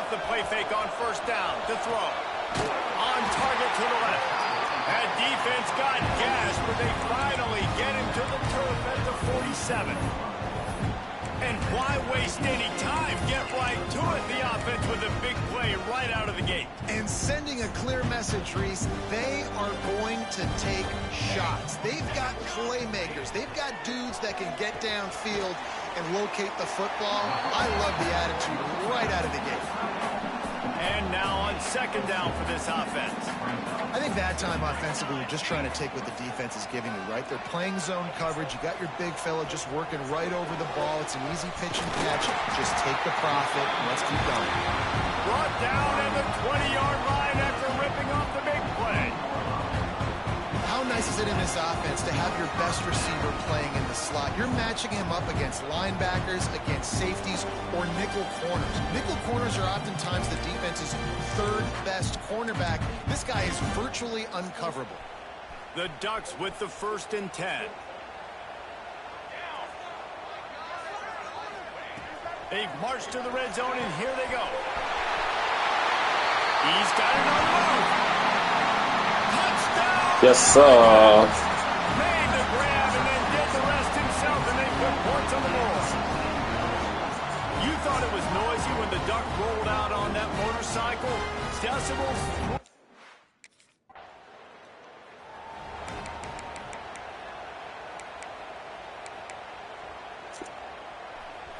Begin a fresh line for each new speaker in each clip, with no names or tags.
off the play fake on first down to throw. On target to the left. That defense got gashed, but they finally get him to the turf at the 47. And why waste any time? Get right to it, the offense, with a big play right out of the gate.
And sending a clear message, Reese, they are going to take shots. They've got playmakers. They've got dudes that can get downfield and locate the football. I love the attitude right out of the gate.
And now on second down for this offense.
I think that time offensively, you're just trying to take what the defense is giving you, right? They're playing zone coverage. You got your big fella just working right over the ball. It's an easy pitch and catch. Just take the profit and let's keep going.
Brought down at the 20-yard line after ripping off the big play.
How nice is it in this offense to have your best receiver playing in the slot? You're matching him up against linebackers, against safeties, or nickel corners. Nickel corners are oftentimes the defense's third best cornerback. This guy is virtually uncoverable.
The Ducks with the 1st and 10. They've marched to the red zone, and here they go. He's got it on the move. Touchdown!
Yes, sir.
Made the grab and then did the rest himself, and they put points on the board. You thought it was noisy when the Duck rolled out on that motorcycle? Decibels.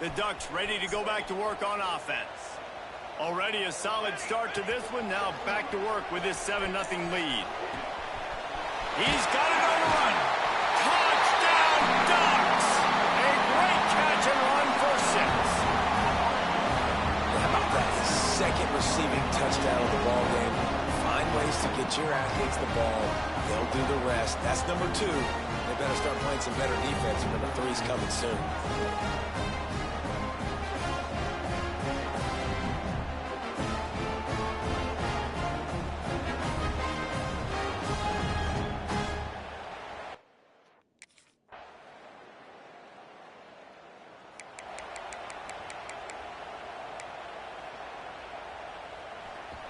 The Ducks ready to go back to work on offense. Already a solid start to this one. Now back to work with this 7-0 lead. He's got it on the run. Touchdown, Ducks! A great catch and run for 6.
How about that? Second receiving touchdown of the ball game. Find ways to get your athletes the ball. They'll do the rest. That's number 2. They better start playing some better defense. Number 3's coming soon.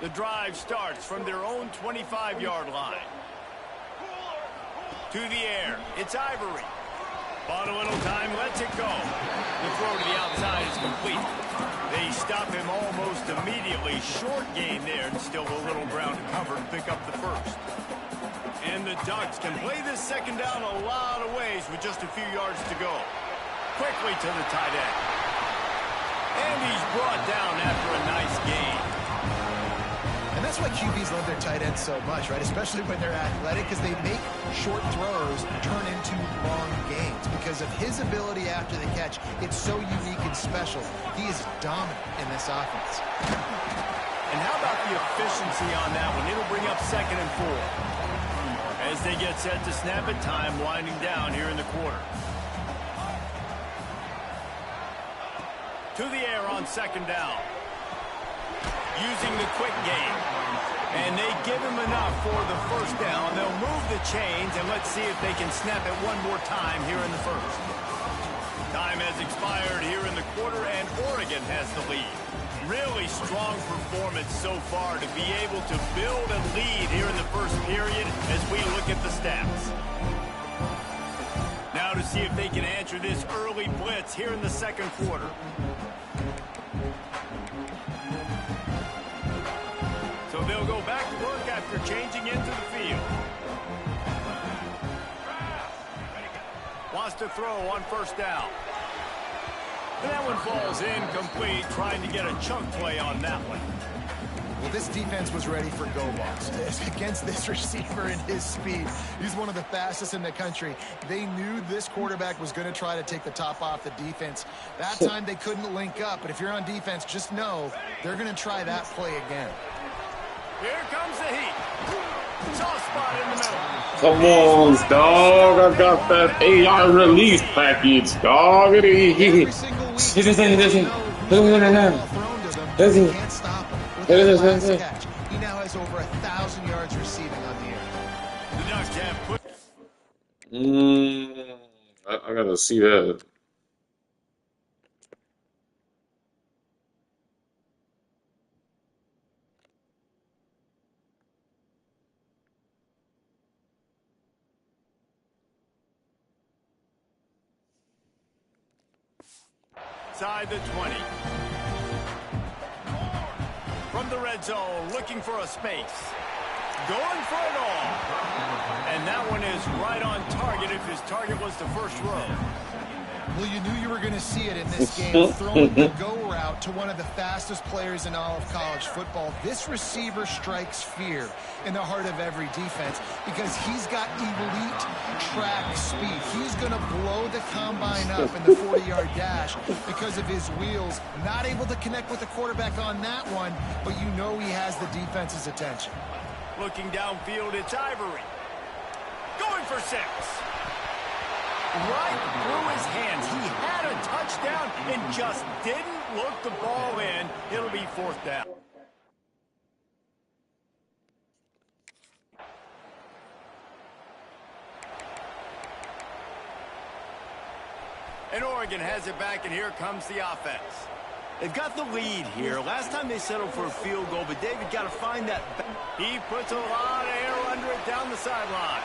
The drive starts from their own 25-yard line. To the air, it's Ivory. Bought a little time, lets it go. The throw to the outside is complete. They stop him almost immediately. Short gain there, and still a little ground to cover to pick up the first. And the Ducks can play this second down a lot of ways with just a few yards to go. Quickly to the tight end. And he's brought down after a nice gain.
And that's why QBs love their tight ends so much, right? Especially when they're athletic, because they make short throws turn into long gains. Because of his ability after the catch, it's so unique and special. He is dominant in this offense.
And how about the efficiency on that one? It'll bring up 2nd and 4. As they get set to snap it, time winding down here in the quarter. To the air on second down. Using the quick game. And they give him enough for the first down. They'll move the chains, and let's see if they can snap it one more time here in the first. Time has expired here in the quarter, and Oregon has the lead. Really strong performance so far to be able to build a lead here in the first period as we look at the stats. Now to see if they can answer this early blitz here in the second quarter. So they'll go back to work after changing into the field. Wants to throw on first down. And that one falls incomplete, trying to get a chunk play on that one.
Well, this defense was ready for go balls. Against this receiver and his speed, he's one of the fastest in the country. They knew this quarterback was going to try to take the top off the defense. That time they couldn't link up, but if you're on defense, just know they're going to try that play again.
Here comes the heat. Soft spot in the middle.
Come on, dog. I got that AI release package, dog.
Every single week, he can't stop him. With that last catch, he now has over 1,000 yards receiving on the air.
The Ducks have put.
I gotta see that.
inside the 20. From the red zone, looking for a space. Going for it all. And that one is right on target if his target was the first row.
Well, you knew you were going to see it in this game, throwing the go route to one of the fastest players in all of college football. This receiver strikes fear in the heart of every defense because he's got elite track speed. He's going to blow the combine up in the 40-yard dash because of his wheels. Not able to connect with the quarterback on that one, but you know he has the defense's attention.
Looking downfield, it's Ivory. Going for 6. Right through his hands. He had a touchdown and just didn't look the ball in. It'll be 4th down. And Oregon has it back, and here comes the offense. They've got the lead here. Last time they settled for a field goal, but David got to find that. He puts a lot of air under it down the sideline.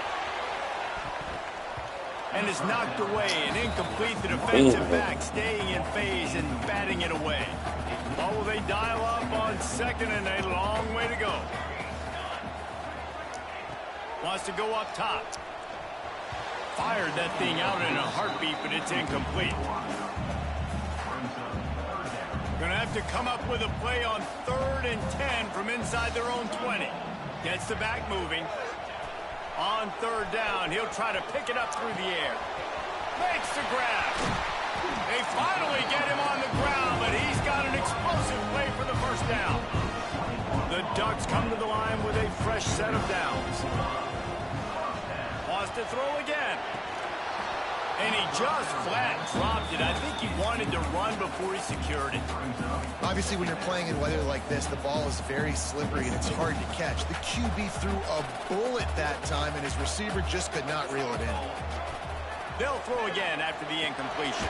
And is knocked away and incomplete. The defensive back staying in phase and batting it away. Oh, will they dial up on 2nd and a long way to go. Wants to go up top. Fired that thing out in a heartbeat, but it's incomplete. Gonna have to come up with a play on 3rd and 10 from inside their own 20. Gets the back moving. On 3rd down, he'll try to pick it up through the air. Makes the grab. They finally get him on the ground, but he's got an explosive play for the 1st down. The Ducks come to the line with a fresh set of downs. Wants to throw again. And he just flat dropped it. I think he wanted to run before he secured it.
Obviously, when you're playing in weather like this, the ball is very slippery and it's hard to catch. The QB threw a bullet that time, and his receiver just could not reel it in.
They'll throw again after the incompletion.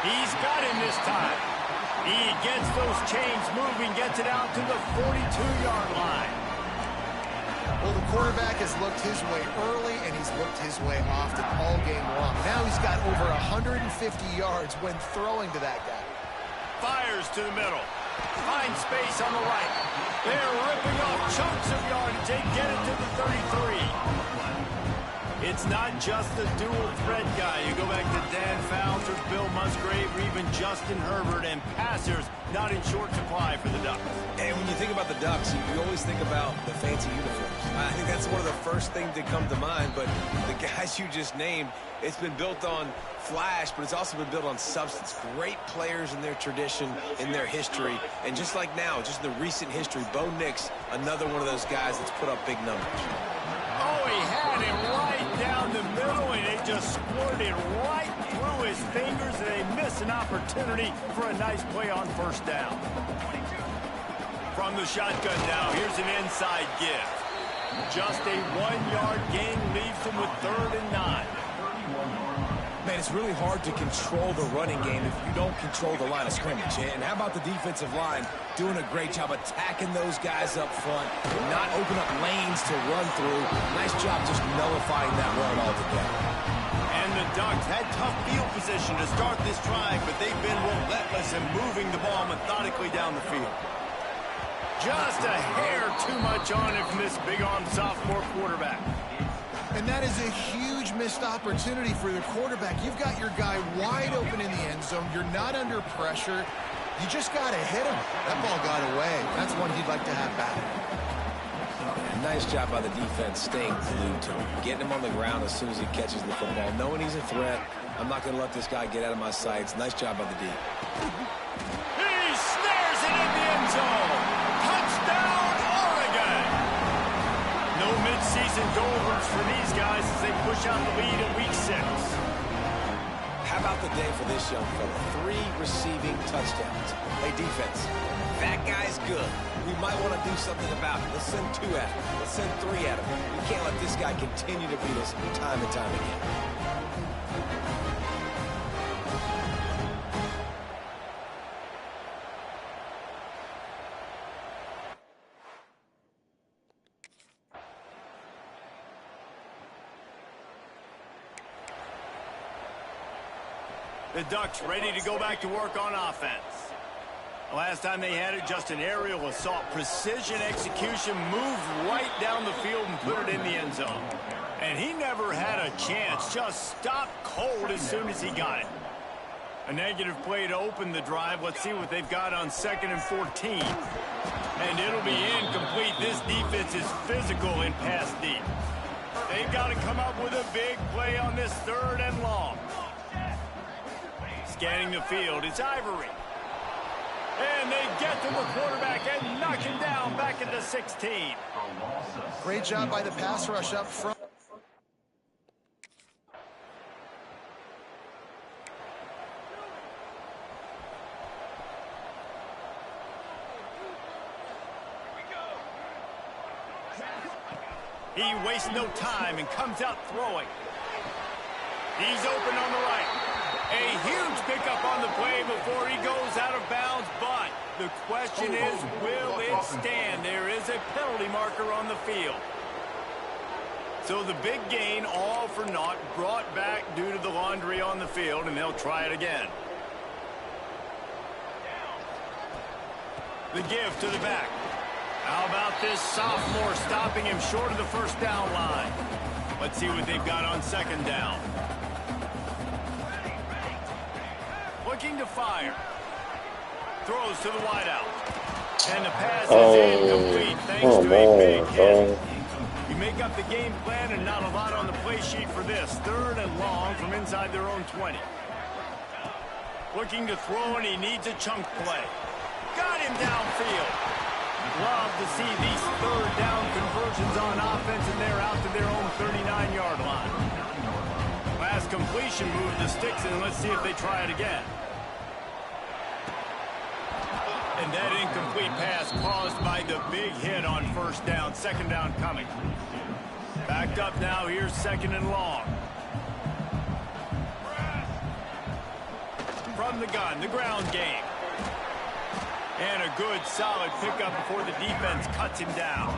He's got him this time. He gets those chains moving, gets it out to the 42-yard line.
Well, the quarterback has looked his way early, and he's looked his way often all game long. Now he's got over 150 yards when throwing to that guy.
Fires to the middle. Finds space on the right. They're ripping off chunks of yardage. They get it to the 33. It's not just the dual threat guy. You go back to Dan Fouts or Bill Musgrave or even Justin Herbert, and passers not in short supply for the Ducks.
And when you think about the Ducks, you always think about the fancy uniforms. I think that's one of the first things that come to mind, but the guys you just named, it's been built on flash, but it's also been built on substance. Great players in their tradition, in their history, and just like now, just in the recent history, Bo Nix, another one of those guys that's put up big numbers.
Oh, he had it right down the middle, and it just squirted right through his fingers, and they miss an opportunity for a nice play on 1st down. From the shotgun now, here's an inside give. Just a 1-yard gain leaves him with 3rd and 9.
Man, it's really hard to control the running game if you don't control the line of scrimmage. And how about the defensive line doing a great job attacking those guys up front, not open up lanes to run through. Nice job just nullifying that run altogether.
And the Ducks had tough field position to start this drive, but they've been relentless in moving the ball methodically down the field. Just a hair too much on it from this big-armed sophomore quarterback.
And that is a huge missed opportunity for the quarterback. You've got your guy wide open in the end zone. You're not under pressure. You just got to hit him. That ball got away. That's one he'd like to have back.
Nice job by the defense staying glued to him, getting him on the ground as soon as he catches the football, knowing he's a threat. I'm not going to let this guy get out of my sights. Nice job by the D.
He snares it in the end zone. Touchdown, Oregon. No midseason doldrums for these guys as they push out the lead in week 6.
How about the day for this young fella? 3 receiving touchdowns. Hey, defense, that guy's good. We might want to do something about it. Let's send 2 at him. Let's send 3 at him. We can't let this guy continue to beat us time and time again.
The Ducks ready to go back to work on offense. The last time they had it, just an aerial assault. Precision execution, moved right down the field and put it in the end zone. And he never had a chance, just stopped cold as soon as he got it. A negative play to open the drive. Let's see what they've got on 2nd and 14. And it'll be incomplete. This defense is physical in pass deep. They've got to come up with a big play on this 3rd and long. Scanning the field, it's Ivory. And they get to the quarterback and knock him down back at the 16.
Great job by the pass rush up front.
He wastes no time and comes out throwing. He's open on the right. A huge pickup on the play before he goes out of bounds, but the question is, will it stand? There is a penalty marker on the field. So the big gain, all for naught, brought back due to the laundry on the field, and they'll try it again. The give to the back. How about this sophomore stopping him short of the 1st down line? Let's see what they've got on 2nd down. Looking to fire. Throws to the wideout. And the pass is incomplete thanks to a big hit. You make up the game plan and not a lot on the play sheet for this. 3rd and long from inside their own 20. Looking to throw, and he needs a chunk play. Got him downfield. Love to see these 3rd down conversions on offense, and they're out to their own 39-yard line. Last completion moved the sticks, and let's see if they try it again. And that incomplete pass caused by the big hit on 1st down. 2nd down coming. Backed up now. Here's 2nd and long. From the gun, the ground game. And a good, solid pickup before the defense cuts him down.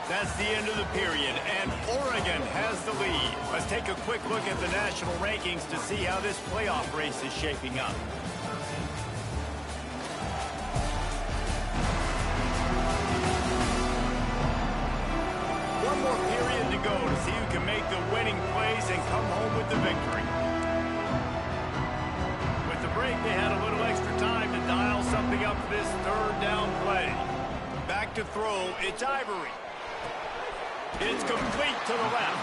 That's the end of the period, and Oregon has the lead. Let's take a quick look at the national rankings to see how this playoff race is shaping up. One more period to go to see who can make the winning plays and come home with the victory. With the break, they had a little extra time to dial something up for this 3rd down play. Back to throw, it's Ivory. It's complete to the left.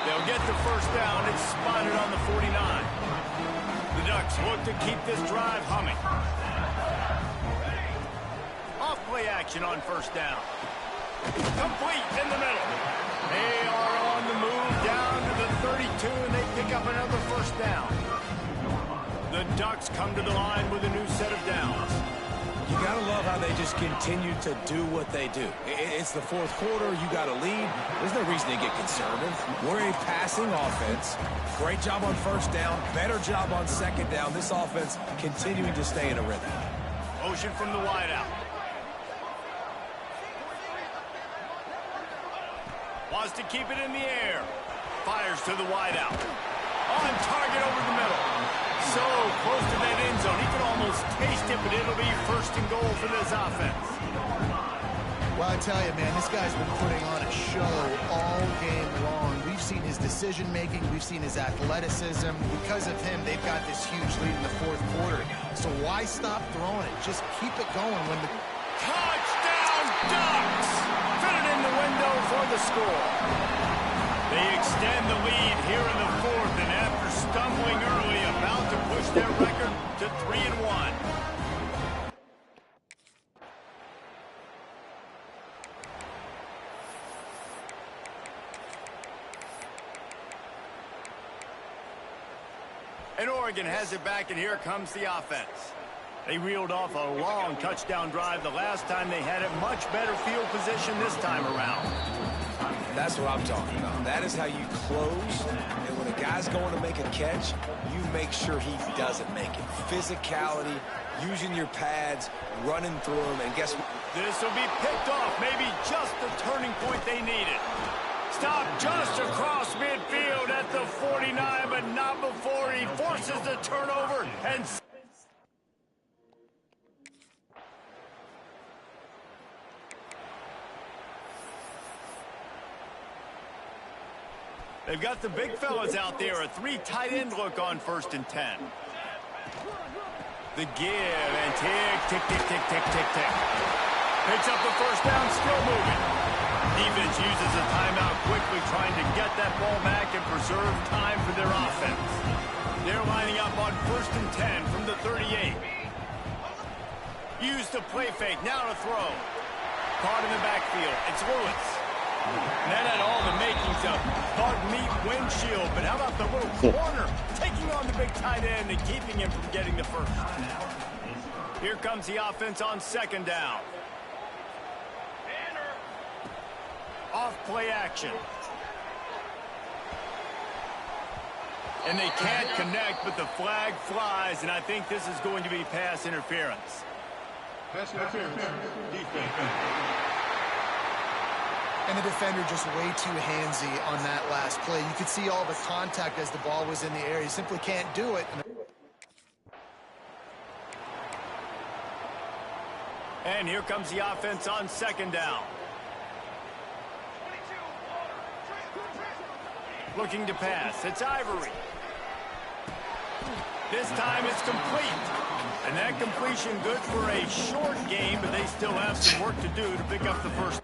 They'll get the 1st down. It's spotted on the 49. The Ducks look to keep this drive humming. Off play action on 1st down. Complete in the middle. They are on the move down to the 32, and they pick up another 1st down. The Ducks come to the line with a new set of downs.
You got to love how they just continue to do what they do. It's the 4th quarter. You got a lead. There's no reason to get conservative. We're a passing offense. Great job on 1st down. Better job on 2nd down. This offense continuing to stay in a rhythm.
Motion from the wideout. Wants to keep it in the air. Fires to the wideout. On target over the middle. So close to that end zone. He could almost taste it, but it'll be 1st and goal for this offense.
Well, I tell you, man, this guy's been putting on a show all game long. We've seen his decision-making. We've seen his athleticism. Because of him, they've got this huge lead in the 4th quarter. So why stop throwing it? Just keep it going when the...
Touchdown, Ducks! Fit it in the window for the score. They extend the lead here in the 4th, and after stumbling early, about to push their record to 3-1. And Oregon has it back, and here comes the offense. They reeled off a long touchdown drive the last time they had it. Much better field position this time around.
That's what I'm talking about. That is how you close. And when a guy's going to make a catch, you make sure he doesn't make it. Physicality, using your pads, running through them, and guess what?
This will be picked off. Maybe just the turning point they needed. Stop just across midfield at the 49, but not before he forces the turnover and... They've got the big fellas out there. A 3 tight end look on 1st and 10. The give and tick, tick, tick, tick, tick, tick, tick. Picks up the 1st down, still moving. Defense uses a timeout quickly, trying to get that ball back and preserve time for their offense. They're lining up on 1st and 10 from the 38. Use the play fake, now to throw. Caught in the backfield, it's Lewis. And that had all the makings of bug meat windshield, but how about the little corner taking on the big tight end and keeping him from getting the first? Here comes the offense on 2nd down. Off play action. And they can't connect, but the flag flies, and I think this is going to be pass interference.
Pass interference. Defense.
And the defender just way too handsy on that last play. You could see all the contact as the ball was in the air. He simply can't do it.
And here comes the offense on 2nd down. Looking to pass. It's Ivory. This time it's complete. And that completion good for a short game, but they still have some work to do to pick up the first.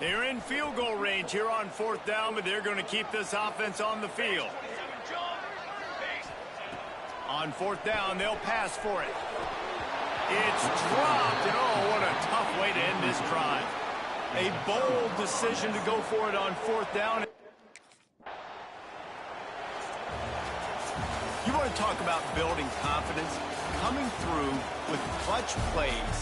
They're in field goal range here on 4th down, but they're going to keep this offense on the field. On 4th down, they'll pass for it. It's dropped, and oh, what a tough way to end this drive. A bold decision to go for it on 4th down. You want to talk about building confidence? Coming through with clutch plays,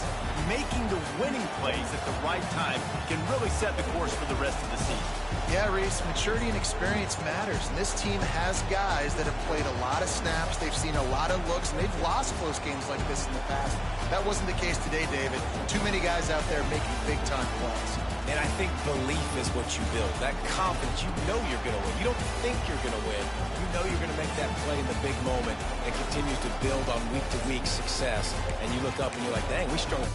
making the winning plays at the right time can really set the course for the rest of the season.
Yeah, Reese, maturity and experience matters. And this team has guys that have played a lot of snaps. They've seen a lot of looks, and they've lost close games like this in the past. That wasn't the case today, David. Too many guys out there making big-time plays.
And I think belief is what you build. That confidence, you know you're going to win. You don't think you're going to win. You know you're going to make that play in the big moment and continue to build on week-to-week success. And you look up and you're like, dang, we struggled.